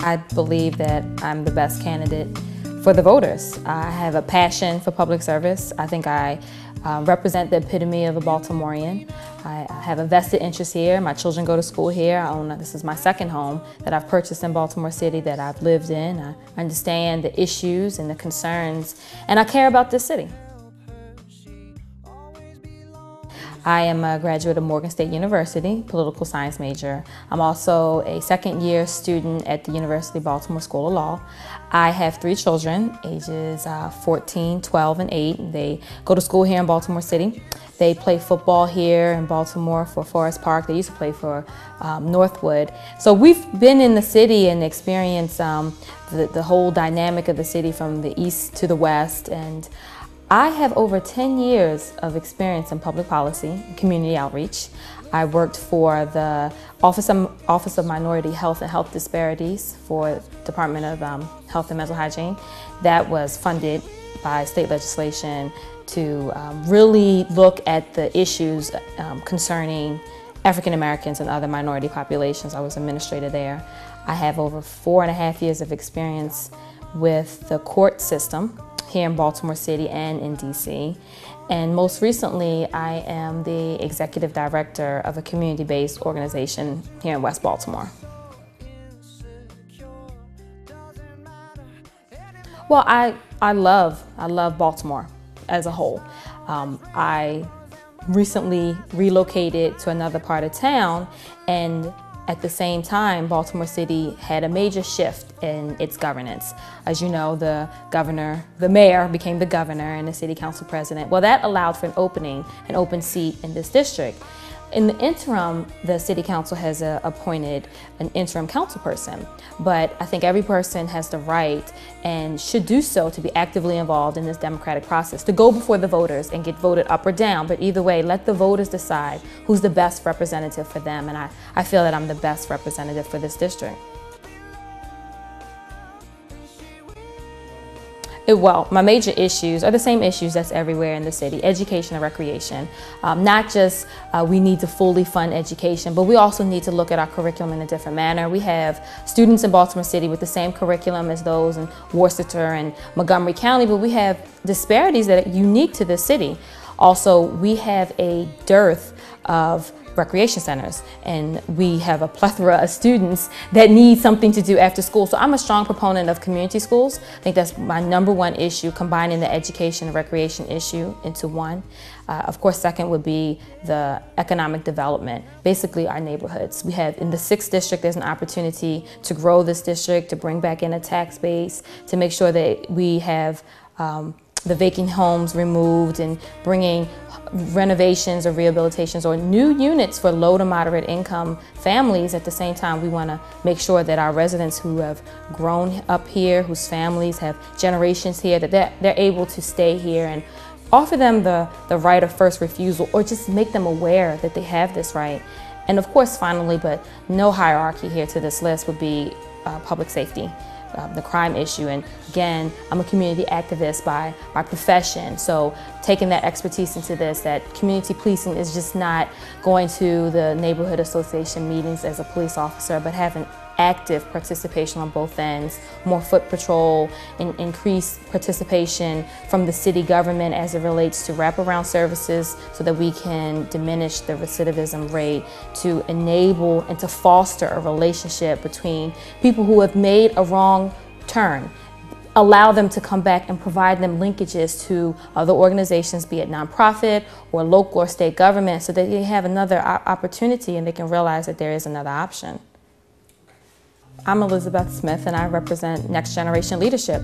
I believe that I'm the best candidate for the voters. I have a passion for public service. I think I represent the epitome of a Baltimorean. I have a vested interest here. My children go to school here. This is my second home that I've purchased in Baltimore City that I've lived in. I understand the issues and the concerns, and I care about this city. I am a graduate of Morgan State University, political science major. I'm also a second-year student at the University of Baltimore School of Law. I have 3 children, ages 14, 12, and 8. They go to school here in Baltimore City. They play football here in Baltimore for Forest Park. They used to play for Northwood. So we've been in the city and experienced the whole dynamic of the city from the east to the west. And I have over 10 years of experience in public policy and community outreach. I worked for the Office of Minority Health and Health Disparities for Department of Health and Mental Hygiene. That was funded by state legislation to really look at the issues concerning African Americans and other minority populations. I was administrator there. I have over 4.5 years of experience with the court system here in Baltimore City and in DC. And most recently, I am the executive director of a community-based organization here in West Baltimore. Well, I love Baltimore as a whole. I recently relocated to another part of town, and at the same time, Baltimore City had a major shift in its governance. As you know, the mayor became the governor and the city council president. Well, that allowed for an open seat in this district. In the interim, the city council has appointed an interim council person, but I think every person has the right and should do so to be actively involved in this democratic process, to go before the voters and get voted up or down, but either way, let the voters decide who's the best representative for them, and I feel that I'm the best representative for this district. Well, my major issues are the same issues that's everywhere in the city: education and recreation. Not just we need to fully fund education, but we also need to look at our curriculum in a different manner. We have students in Baltimore City with the same curriculum as those in Worcester and Montgomery County, but we have disparities that are unique to this city. Also, we have a dearth of recreation centers, and we have a plethora of students that need something to do after school. So I'm a strong proponent of community schools. I think that's my #1 issue, combining the education and recreation issue into one. Of course, second would be the economic development, basically our neighborhoods. We have in the 6th district, there's an opportunity to grow this district, to bring back in a tax base, to make sure that we have the vacant homes removed and bringing renovations or rehabilitations or new units for low to moderate income families. At the same time, we want to make sure that our residents who have grown up here, whose families have generations here, that they're able to stay here, and offer them the right of first refusal, or just make them aware that they have this right. And of course, finally, but no hierarchy here to this list, would be public safety. The crime issue. And again, I'm a community activist by profession, so taking that expertise into this, that community policing is just not going to the neighborhood association meetings as a police officer, but having active participation on both ends, more foot patrol, and increased participation from the city government as it relates to wraparound services, so that we can diminish the recidivism rate, to enable and to foster a relationship between people who have made a wrong turn, allow them to come back and provide them linkages to other organizations, be it nonprofit or local or state government, so that they have another opportunity and they can realize that there is another option. I'm Elizabeth Smith, and I represent Next Generation Leadership.